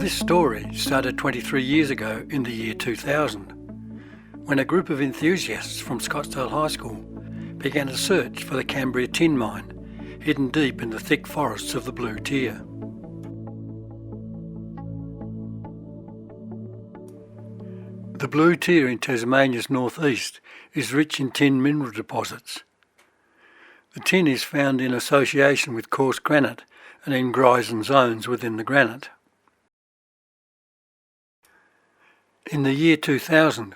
This story started 23 years ago in the year 2000, when a group of enthusiasts from Scottsdale High School began a search for the Cambria Tin Mine, hidden deep in the thick forests of the Blue Tier. The Blue Tier in Tasmania's northeast is rich in tin mineral deposits. The tin is found in association with coarse granite and in grisen zones within the granite. In the year 2000,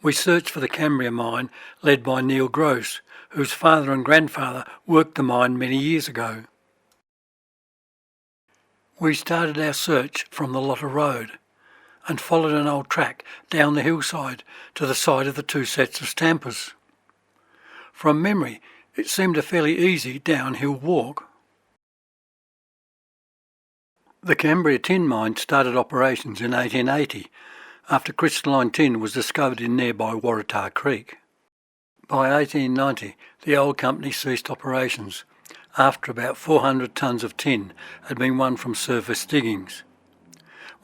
we searched for the Cambria mine led by Neil Grose, whose father and grandfather worked the mine many years ago. We started our search from the Lotta Road and followed an old track down the hillside to the side of the two sets of stampers. From memory, it seemed a fairly easy downhill walk. The Cambria Tin Mine started operations in 1880 after crystalline tin was discovered in nearby Waratah Creek. By 1890, the old company ceased operations after about 400 tonnes of tin had been won from surface diggings.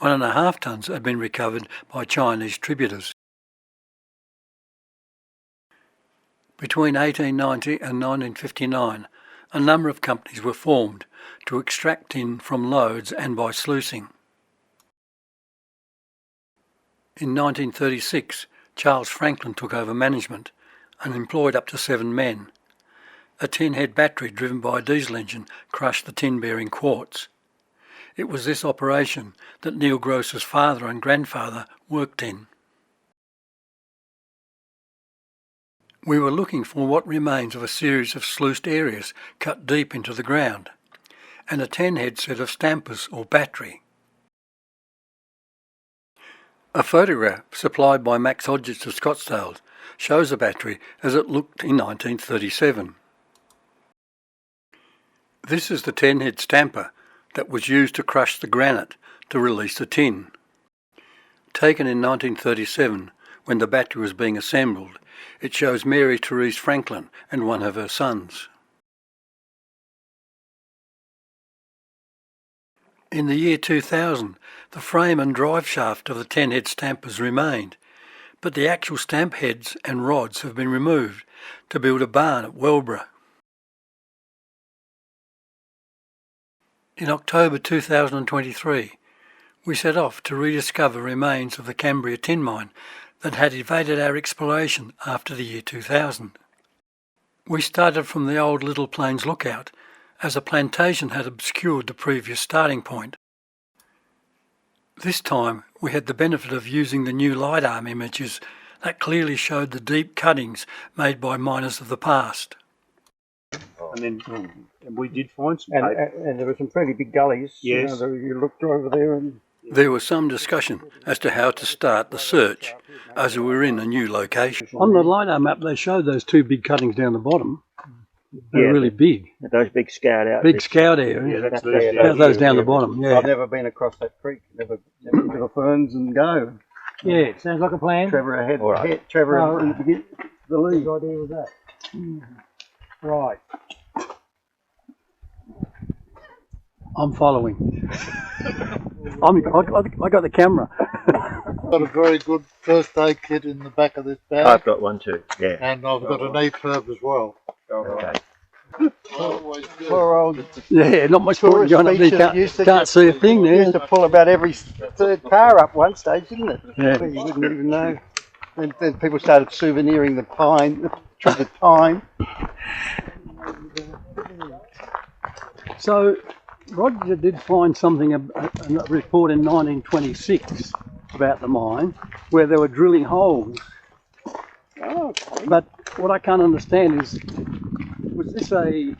1.5 tonnes had been recovered by Chinese tributors. Between 1890 and 1959, a number of companies were formed to extract tin from lodes and by sluicing. In 1936, Charles Franklin took over management and employed up to 7 men. A tin-head battery driven by a diesel engine crushed the tin-bearing quartz. It was this operation that Neil Grose's father and grandfather worked in. We were looking for what remains of a series of sluiced areas cut deep into the ground, and a 10-head set of stampers or battery. A photograph supplied by Max Hodges of Scottsdale shows the battery as it looked in 1937. This is the 10-head stamper that was used to crush the granite to release the tin. Taken in 1937, when the battery was being assembled, it shows Mary Therese Franklin and one of her sons. In the year 2000, the frame and drive shaft of the 10-head stampers remained, but the actual stamp heads and rods have been removed to build a barn at Wellborough. In October 2023, we set off to rediscover remains of the Cambria Tin Mine that had evaded our exploration after the year 2000. We started from the old Little Plains lookout, as a plantation had obscured the previous starting point. This time we had the benefit of using the new LiDAR images that clearly showed the deep cuttings made by miners of the past. And then we did find some and there were some pretty big gullies. Yes. You looked over there and... There was some discussion as to how to start the search, as we were in a new location. On the LiDAR map they showed those two big cuttings down the bottom. They're really big. Those big scout out. Big scout areas. Yeah, that's Those down the bottom, yeah. I've never been across that creek. Never been to the ferns and go. Yeah, sounds like a plan. Trevor ahead. All right. Trevor in the lead. Good idea with that. Right. I'm following. I got the camera. Got a very good first aid kit in the back of this bag. I've got one too, yeah. And I've got an EPIRB as well. Okay. Poor old Yeah, not much forward going up there. Can't see a thing there. Used to pull about every third car up one stage, didn't it? Yeah. You wouldn't even know. Then people started souveniring the pine, the time. So Roger did find something, a report in 1926 about the mine, where they were drilling holes. Oh, okay. But what I can't understand is, was this a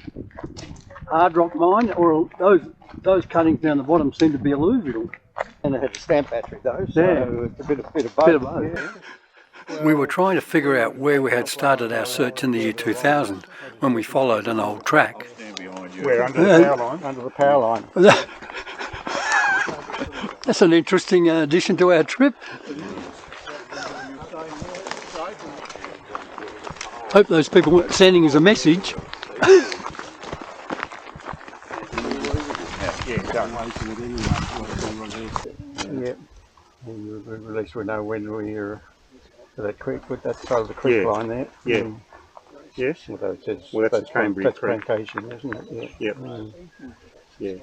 hard rock mine, or those cuttings down the bottom seem to be alluvial? And it had a stamp battery though, so Yeah. it's a bit of both. Yeah. We were trying to figure out where we had started our search in the year 2000 when we followed an old track. Where, under the power line? Under the power line. That's an interesting addition to our trip. Hope those people weren't sending us a message. Yeah. And at least we know when we're to that creek, with that side of the creek line there. Yeah. Yes. Although it says Well, that's Cambria that's Creek. plantation, isn't it? Yeah. Yep. Yeah.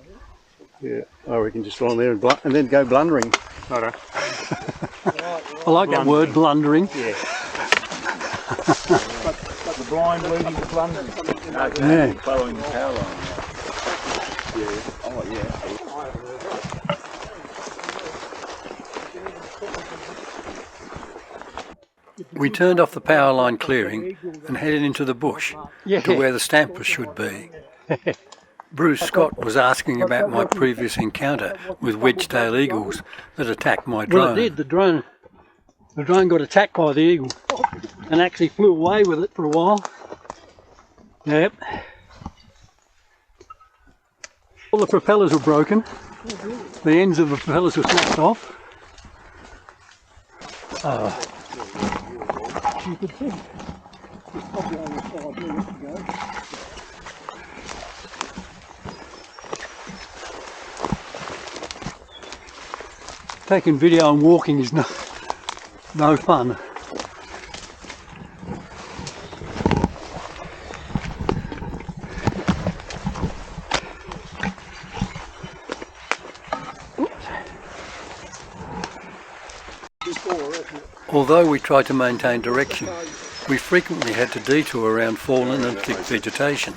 Yeah. Oh, we can just go on there and then go blundering. Righto. I like that word, blundering. Yeah. But the blind leading the blundering. Yeah. Following the power line. Yeah. Oh, yeah. We turned off the power line clearing and headed into the bush to where the stampers should be. Bruce Scott was asking about my previous encounter with wedge-tailed eagles that attacked my drone. Well, it did. The drone got attacked by the eagle and actually flew away with it for a while. Yep. All the propellers were broken. The ends of the propellers were snapped off. You could see. It's probably only 5 minutes ago. Taking video and walking is no fun. Although we tried to maintain direction, we frequently had to detour around fallen and thick vegetation.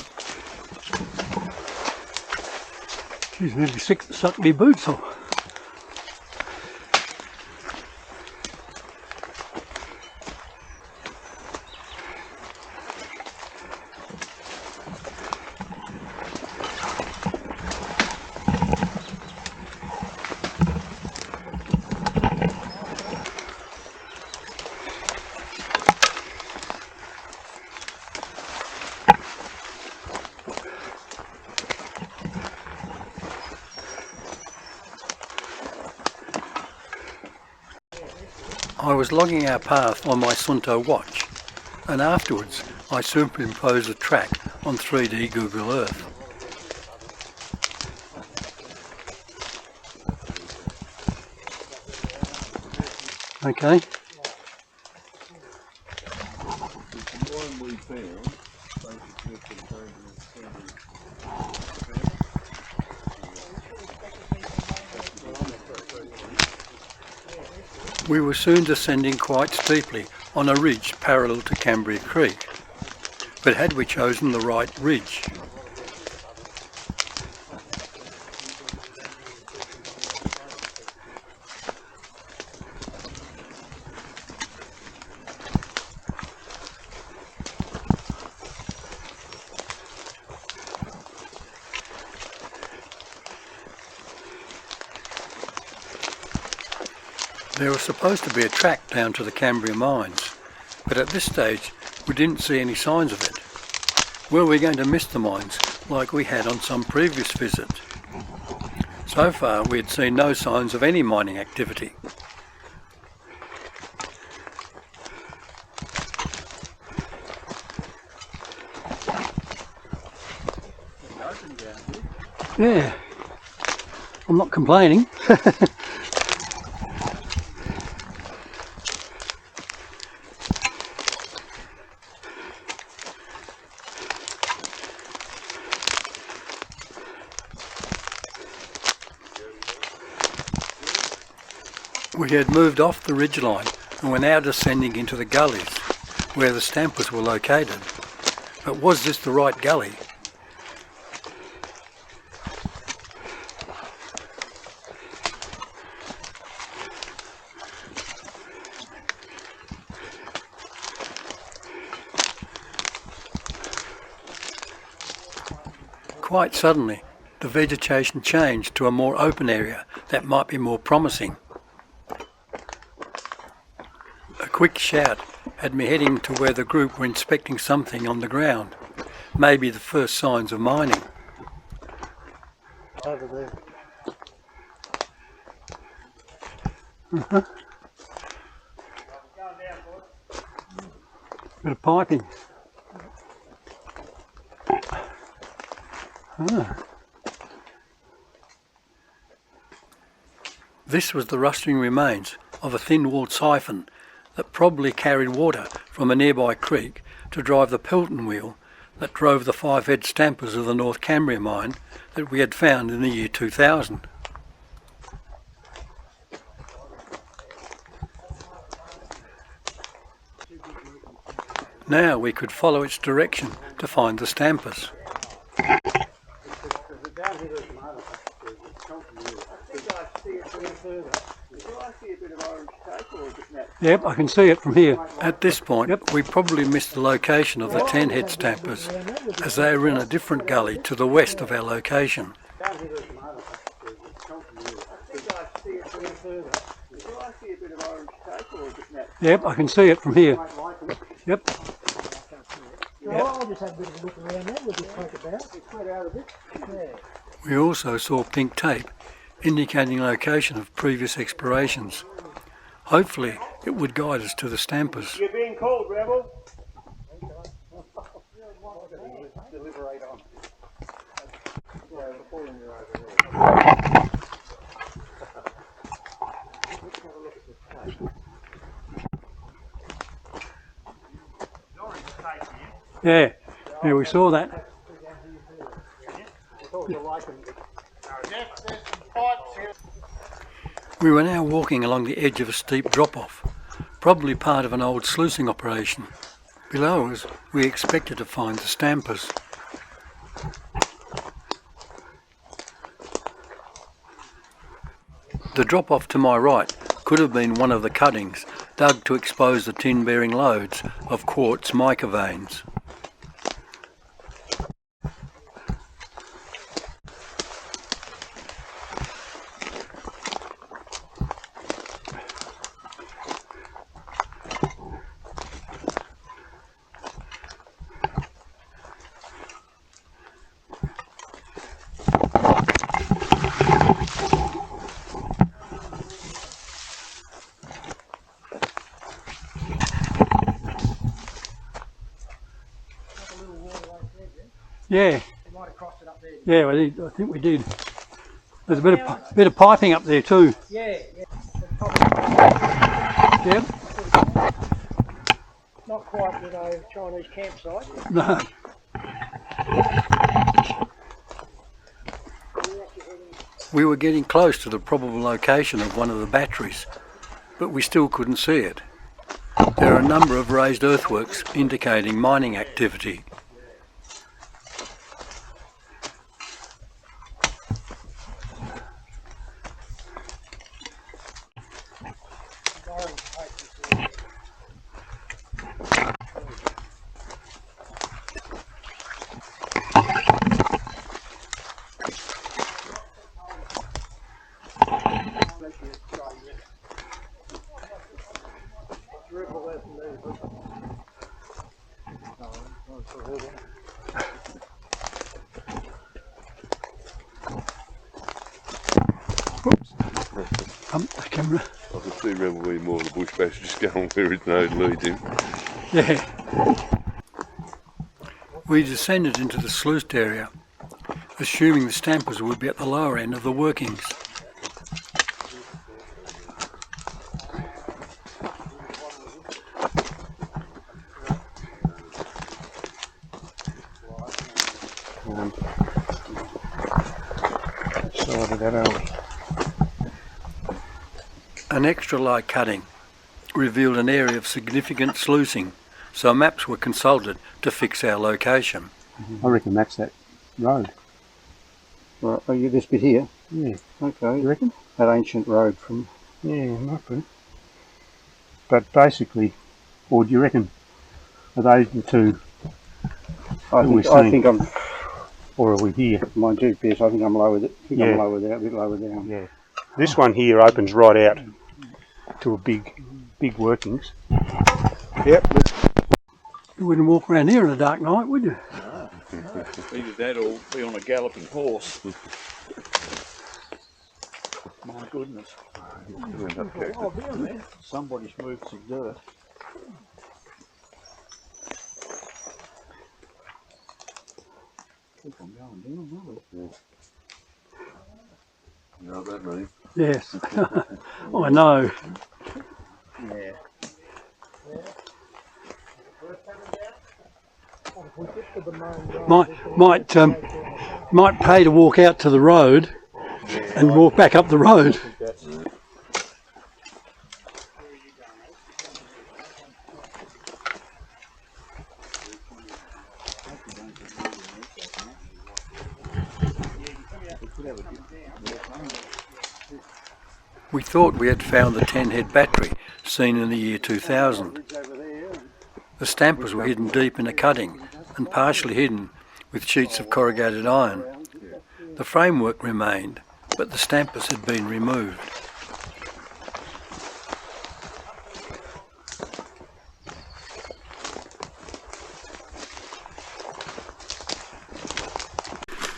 She's nearly sick to suck me boots off. I was logging our path on my Sunto watch, and afterwards I superimposed a track on 3D Google Earth. Okay. We were soon descending quite steeply on a ridge parallel to Cambria Creek, but had we chosen the right ridge? There was supposed to be a track down to the Cambria mines, but at this stage we didn't see any signs of it. Were we going to miss the mines like we had on some previous visit? So far we had seen no signs of any mining activity. Yeah. I'm not complaining. We had moved off the ridgeline and were now descending into the gullies where the stampers were located. But was this the right gully? Quite suddenly, the vegetation changed to a more open area that might be more promising. A quick shout had me heading to where the group were inspecting something on the ground, maybe the first signs of mining. Over there. Bit of piping. This was the rusting remains of a thin-walled siphon that probably carried water from a nearby creek to drive the Pelton wheel that drove the 5-head stampers of the North Cambria mine that we had found in the year 2000. Now we could follow its direction to find the stampers. Yep, I can see it from here. At this point, we probably missed the location of the 10-head stampers, as they were in a different gully to the west of our location. Yep, I can see it from here. Yep. We also saw pink tape, indicating location of previous explorations. Hopefully, it would guide us to the stampers. You're being called, rebel. Yeah, yeah, we saw that. We were now walking along the edge of a steep drop-off, probably part of an old sluicing operation. Below us, we expected to find the stampers. The drop-off to my right could have been one of the cuttings dug to expose the tin-bearing loads of quartz mica veins. Yeah. Yeah, I think we did. There's a bit of piping up there too. Yeah. Yep. Not quite, Chinese campsite. No. We were getting close to the probable location of one of the batteries, but we still couldn't see it. There are a number of raised earthworks indicating mining activity. The camera. I can see Rebel being more of the bush bash just going where his nose leads him. Yeah. We descended into the sluiced area, assuming the stampers would be at the lower end of the workings. Sorted that out. An extra light cutting revealed an area of significant sluicing, so maps were consulted to fix our location. I reckon that's that road. Right, oh, you this bit here? Yeah. Okay. You reckon? That ancient road from... Yeah, might be. But basically, or do you reckon, are those the two? I think I'm... Or are we here? My GPS, I think I'm lower, I'm lower there, a bit lower down. Yeah. This one here opens right out to a big workings. Yep. You wouldn't walk around here in a dark night, would you? No. Either that or be on a galloping horse. My goodness. Oh, damn, man. Somebody's moved some dirt. Keep on going down, really. You know that name? Yes. I know. Yeah. Might pay to walk out to the road and walk back up the road. We thought we had found the 10-head battery seen in the year 2000. The stampers were hidden deep in a cutting and partially hidden with sheets of corrugated iron. The framework remained, but the stampers had been removed.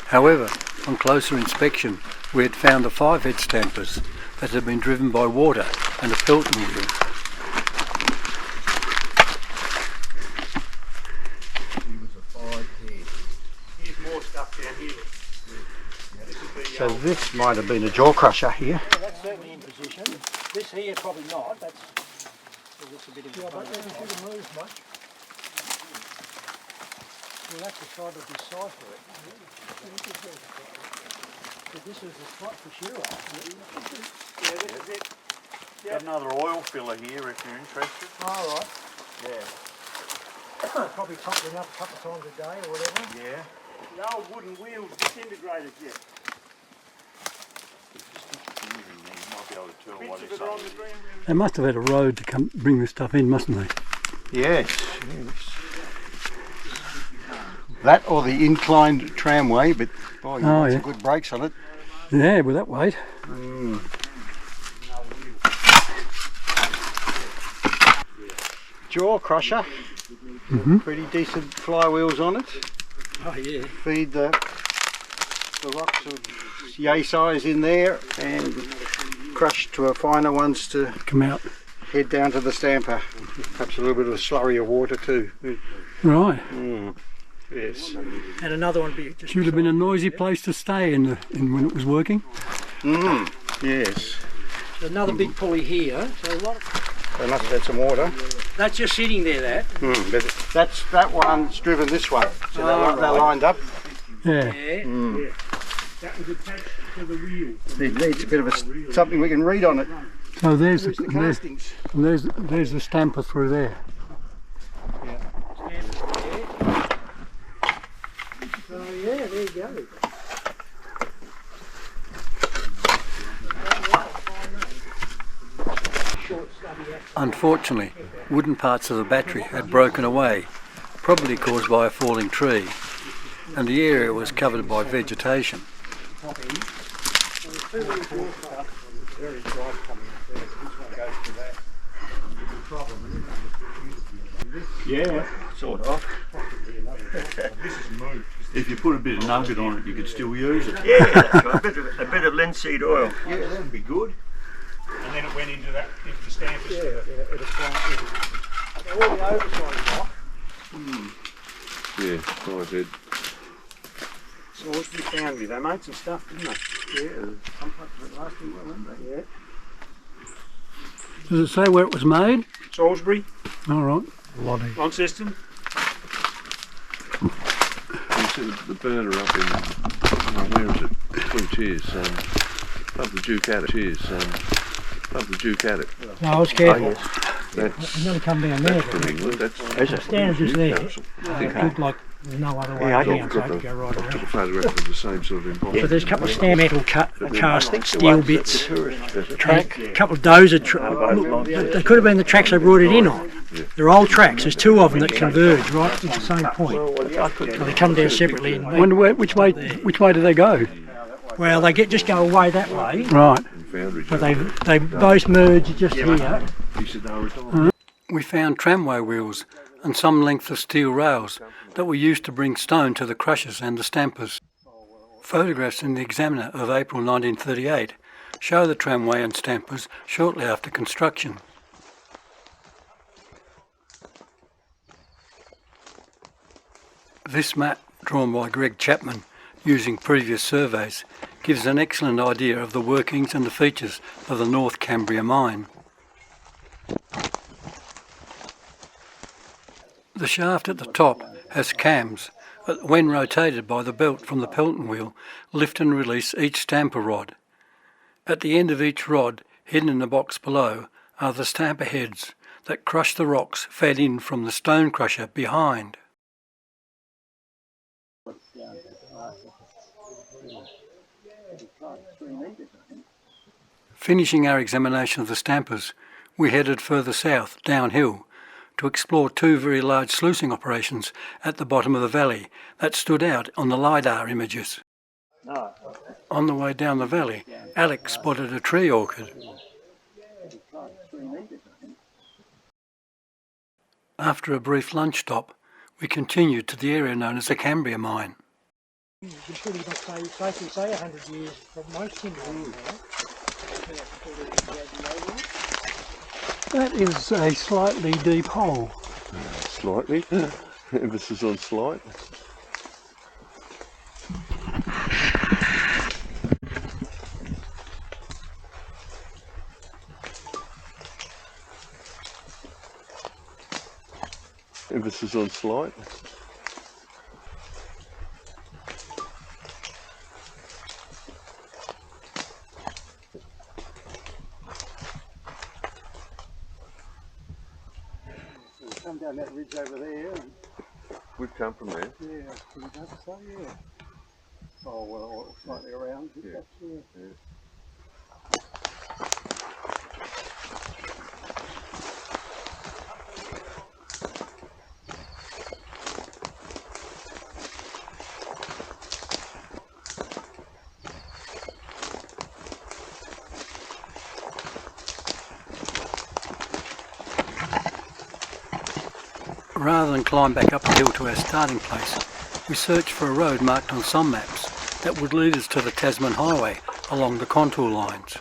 However, on closer inspection, we had found the 5-head stampers that had been driven by water and a Pelton wheel. Here's more stuff down here. So this might have been a jaw crusher here. Yeah, that's certainly in position. This here probably not. That's a bit of a but it shouldn't move much. Well, that's the side of this side for it. So this is the spot for sure. Yeah, this is it. Got another oil filler here if you're interested. All right. Yeah. Probably topped it up a couple of times a day or whatever. Yeah. The old wooden wheels disintegrated yet. You might be able to tell what it's on. They must have had a road to come bring this stuff in, mustn't they? Yes. That or the inclined tramway, but boy, you want some good brakes on it. Yeah, with that weight. Jaw crusher. Pretty decent flywheels on it. Oh yeah. Feed the rocks of yay size in there and crush to a finer ones to Come out. head down to the stamper. Perhaps a little bit of a slurry of water too. Right. Yes. And another one be just Should have been a noisy place to stay in when it was working. Yes. another big pulley here. So a lot of, They must have had some water. that's just sitting there. But that one's driven this one. So they're lined up. Yeah. Yeah. That was attached to the wheel. It needs a bit of something we can read on it. So there's Where's the castings? there's the stamper through there. So yeah, there you go. Unfortunately, wooden parts of the battery had broken away, probably caused by a falling tree, and the area was covered by vegetation. Yeah, sort of. If you put a bit of nugget on it, you could still use it. Yeah, that's right. A bit of linseed oil. Yeah, that'd be good. And then it went into the stampers. All the oversized rock. Yeah, 5-head. Salisbury Foundry, they made some stuff, didn't they? Yeah, some parts of it lasting well, haven't they? Yeah. Does it say where it was made? Salisbury, All right. Launceston. You see the burner up in, where is it? Between Cheers, above the Duke at it. Cheers, above the Duke at it. No, I was careful. That's, I'm going to come down there. from England. That's Stand just there. I think It looked like there's no other way Yeah, down, so I had to go right I took around. a photograph of the same sort of environment. But there's a couple of stand metal cast steel bits. Track. A couple of dozer tracks. They could have been the tracks they brought it in on. They're old tracks. There's two of them that converge right at the same point. So they come down separately. And Wonder which way do they go? well, they just go away that way, Right. Foundry but they both merge just here. He said they were retired. We found tramway wheels and some length of steel rails that were used to bring stone to the crushers and the stampers. Photographs in the Examiner of April 1938 show the tramway and stampers shortly after construction. This map, drawn by Greg Chapman using previous surveys, gives an excellent idea of the workings and the features of the North Cambria mine. The shaft at the top has cams that, when rotated by the belt from the Pelton wheel, lift and release each stamper rod. At the end of each rod, hidden in the box below, are the stamper heads that crush the rocks fed in from the stone crusher behind. Finishing our examination of the stampers, we headed further south, downhill, to explore two very large sluicing operations at the bottom of the valley that stood out on the LiDAR images. On the way down the valley, Alex spotted a tree orchid. After a brief lunch stop, we continued to the area known as the Cambria Mine. You can pretty much safely say 100 years from most timber now. That is a slightly deep hole. Slightly. Emphasis on slight. Emphasis on slight. Come down that ridge over there. We've come from there. Yeah, can you have some? Yeah. Oh, well, slightly around. Yeah. Yeah. Rather than climb back up the hill to our starting place, we searched for a road marked on some maps that would lead us to the Tasman Highway along the contour lines.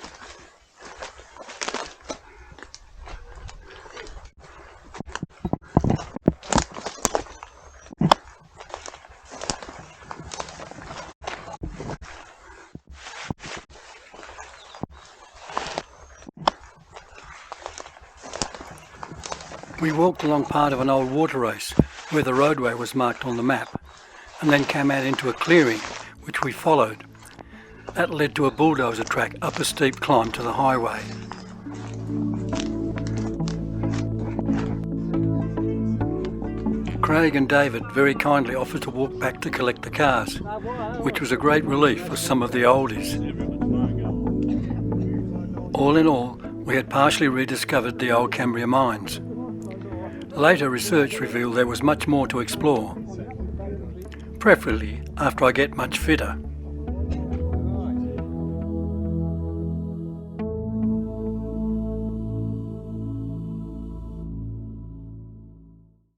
We walked along part of an old water race where the roadway was marked on the map, and then came out into a clearing which we followed. That led to a bulldozer track up a steep climb to the highway. Craig and David very kindly offered to walk back to collect the cars, which was a great relief for some of the oldies. All in all, we had partially rediscovered the old Cambria mines. Later research revealed there was much more to explore, preferably after I get much fitter.